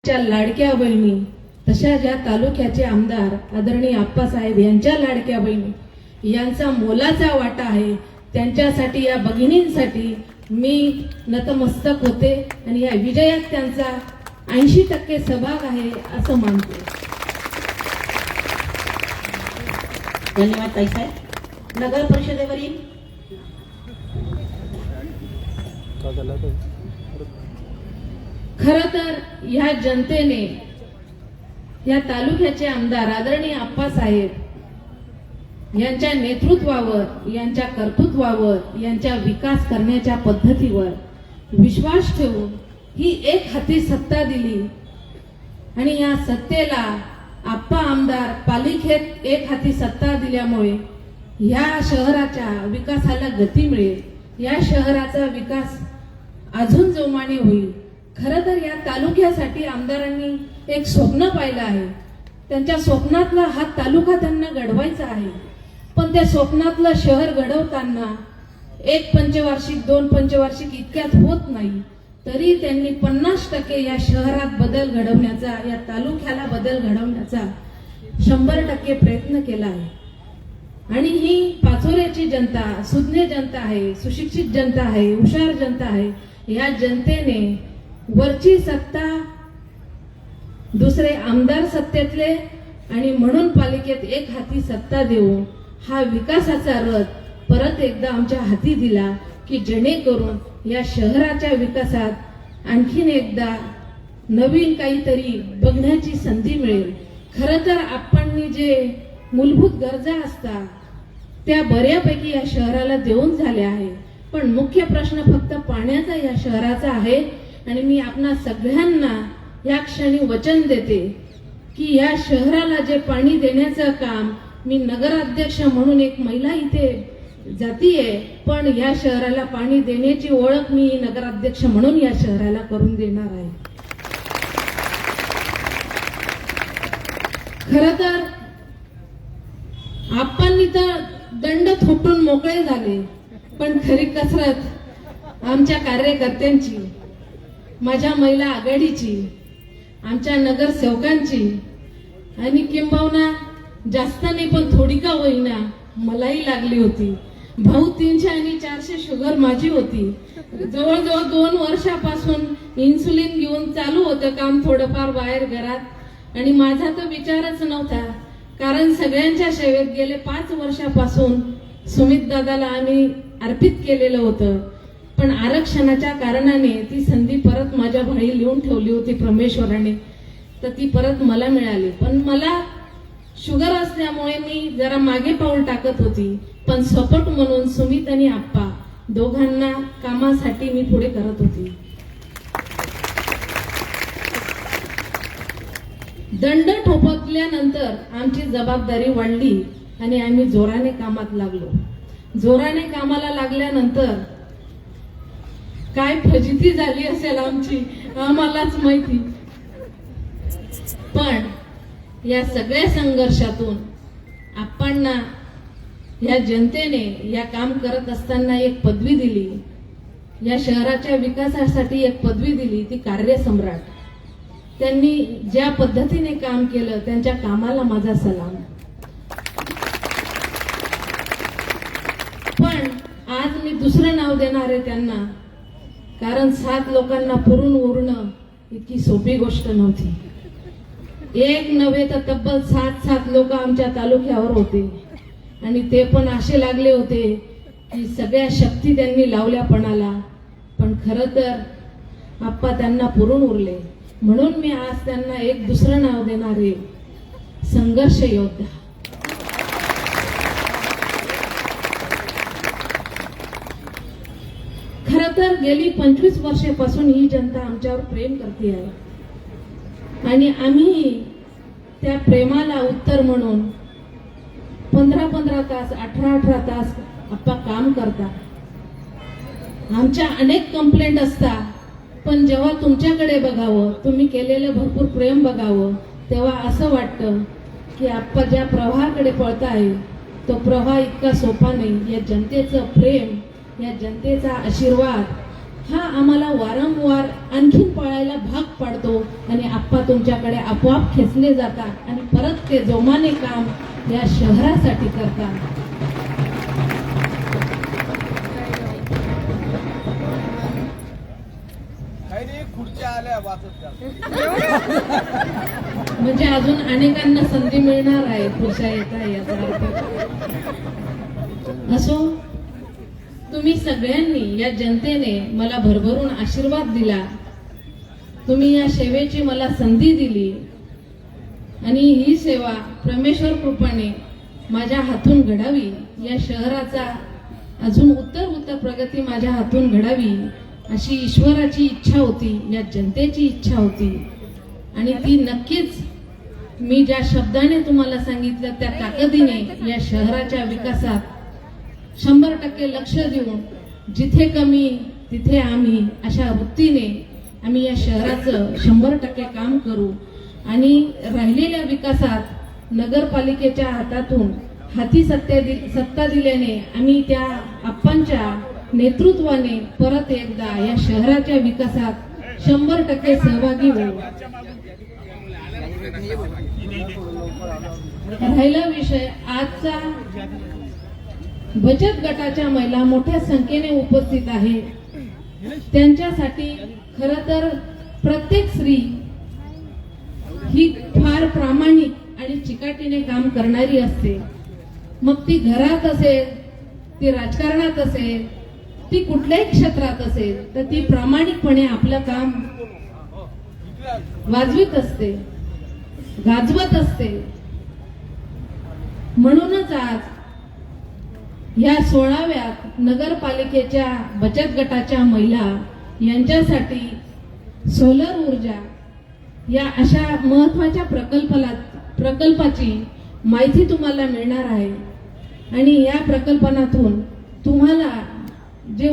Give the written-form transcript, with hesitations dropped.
च्या लाडक्या बहिणी, तशा ज्या तालुक्याचे आमदार आदरणीय आप्पासाहेब यांच्या लाडक्या बहिणी यांचा मोलाचा वाटा आहे, त्यांच्यासाठी या भगिनींसाठी मी नतमस्तक होते आणि या विजयात त्यांचा 80% सहभाग आहे असं मानते. धन्यवाद ताईसाहेब. नगर परिषदेवरील खरं तर ह्या जनतेने या तालुक्याचे आमदार आदरणीय आप्पासाहेब यांच्या नेतृत्वावर, यांच्या कर्तृत्वावर, यांच्या विकास करण्याच्या पद्धतीवर विश्वास ठेवून ही एक हाती सत्ता दिली आणि या सत्तेला आप्पा आमदार पालिकेत एक हाती सत्ता दिल्यामुळे या शहराच्या विकासाला गती मिळेल, या शहराचा विकास अजून जोमाने होईल. खरं तर या तालुक्यासाठी आमदारांनी एक स्वप्न पाहिलं आहे. त्यांच्या स्वप्नातला हा तालुका त्यांना घडवायचा आहे, पण त्या स्वप्नातलं शहर घडवताना 1 पंचवार्षिक 2 पंचवार्षिक इतक्यात होत नाही. तरी त्यांनी 50% या शहरात बदल घडवण्याचा, या तालुक्याला बदल घडवण्याचा 100% प्रयत्न केला आहे. आणि ही पाचोऱ्याची जनता सुज्ञ जनता आहे, सुशिक्षित जनता आहे, हुशार जनता आहे. या जनतेने वरची सत्ता, दुसरे आमदार सत्तेतले आणि म्हणून पालिकेत एक हाती सत्ता देऊन हा विकासाचा रथ परत एकदा आमच्या हाती दिला की जेणेकरून या शहराच्या विकासात आणखीन एकदा नवीन काहीतरी बघण्याची संधी मिळेल. खरं तर आपण जे मूलभूत गरजा असतात त्या बऱ्यापैकी या शहराला देऊन झाल्या आहे, पण मुख्य प्रश्न फक्त पाण्याचा या शहराचा आहे. आणि मी आपणा सगळ्यांना या क्षणी वचन देते की या शहराला जे पाणी देण्याचं काम, मी नगराध्यक्ष म्हणून एक महिला इथे जातीये, पण या शहराला पाणी देण्याची ओळख मी नगराध्यक्ष म्हणून या शहराला करून देणार आहे. खरं तर आपण तर दंड थोपटून मोकळे झाले, पण खरी कसरत आमच्या कार्यकर्त्यांची, माझ्या महिला आघाडीची, आमच्या नगरसेवकांची आणि किंबहुना जास्त नाही पण थोडी का होईना मलाही लागली होती. भाऊ 300 आणि 400 शुगर माझी होती. जवळजवळ 2 वर्षापासून इन्सुलिन घेऊन चालू होतं काम थोडंफार बाहेर घरात. आणि माझा तर विचारच नव्हता, कारण सगळ्यांच्या सेवेत गेले 5 वर्षापासून सुमित दादाला आम्ही अर्पित केलेलं होतं. पण आरक्षणाच्या कारणाने ती संधी परत माझ्या भाई लिहून ठेवली होती परमेश्वराने, तर ती परत मला मिळाली. पण मला शुगर असल्यामुळे मी जरा मागे पाऊल टाकत होती, पण सपोर्ट म्हणून सुमित आणि आप्पा दोघांना कामासाठी मी पुढे करत होती. दंड ठोपवल्यानंतर आमची जबाबदारी वाढली आणि आम्ही जोराने कामात लागलो. जोराने कामाला लागल्यानंतर काय फजिती झाली असेल आमची आम्हालाच माहिती. पण या सगळ्या संघर्षातून आपणना या जनतेने या काम करत असताना एक पदवी दिली, या शहराच्या विकासासाठी एक पदवी दिली, ती कार्यसम्राट. त्यांनी ज्या पद्धतीने काम केलं त्यांच्या कामाला माझा सलाम. पण आज मी दुसरं नाव देणार आहे त्यांना, कारण 7 लोकांना पुरून उरणं इतकी सोपी गोष्ट नव्हती. एक नव्हे तर तब्बल 7 लोक आमच्या तालुक्यावर होते आणि ते पण असे लागले होते की सगळ्या शक्ती त्यांनी लावल्या पणाला. पण खरं तर आप्पा त्यांना पुरून उरले, म्हणून मी आज त्यांना एक दुसरं नाव देणार आहे, संघर्ष योद्धा. खरं तर गेली 25 वर्षापासून ही जनता आमच्यावर प्रेम करते आहे आणि आम्ही त्या प्रेमाला उत्तर म्हणून 15-15 तास 18-18 तास आप्पा काम करता. आमच्या अनेक कंप्लेंट असतात, पण जेव्हा तुमच्याकडे बघावं, तुम्ही केलेलं भरपूर प्रेम बघावं, तेव्हा असं वाटतं की आप्पा ज्या प्रवाहाकडे पळताय तो प्रवाह इतका सोपा नाही. या जनतेचं प्रेम, या जनतेचा आशीर्वाद हा आम्हाला वारंवार आणखीन पळायला भाग पाडतो आणि आप्पा तुमच्याकडे आपोआप खेचले जातात आणि परत ते जोमाने काम या शहरासाठी करतात. काही नाही, खुर्च्या आल्या वाचत जा. म्हणजे अजून अनेकांना संधी मिळणार आहे पुढच्या येता याचा अर्थ. असो, तुम्ही सगळ्यांनी या जनतेने मला भरभरून आशीर्वाद दिला. तुम्ही या सेवेची मला संधी दिली आणि ही सेवा परमेश्वर कृपेने माझ्या हातून घडावी. या शहराचा अजून उत्तर प्रगती माझ्या हातून घडावी अशी ईश्वराची इच्छा होती, या जनतेची इच्छा होती आणि ती नक्कीच मी ज्या शब्दाने तुम्हाला सांगितलं त्या ताकदीने या शहराच्या विकासात 100% लक्ष देऊन जिथे कमी तिथे आम्ही अशा वृत्तीने आम्ही या शहराचं 100% काम करू आणि राहिलेल्या विकासात नगरपालिकेच्या हातातून हाती सत्ता दिल्याने आम्ही त्या आप्पांच्या नेतृत्वाने परत एकदा या शहराच्या विकासात 100% सहभागी होऊ. राहिला विषय आजचा बचत गटाच्या महिला मोठ्या संख्येने उपस्थित आहे. त्यांच्यासाठी खरं तर प्रत्येक स्त्री ही फार प्रामाणिक आणि चिकाटीने काम करणारी असते. मग ती घरात असेल, ती राजकारणात असेल, ती कुठल्याही क्षेत्रात असेल तर ती प्रामाणिकपणे आपलं काम वाजवीत असते, गाजवत असते. म्हणूनच आज या 16व्या नगरपालिकेच्या बचत गटाच्या महिला यांच्यासाठी सोलर ऊर्जा या अशा महत्वाच्या प्रकल्पाची माहिती तुम्हाला मिळणार आहे आणि या प्रकल्पातून तुम्हाला जे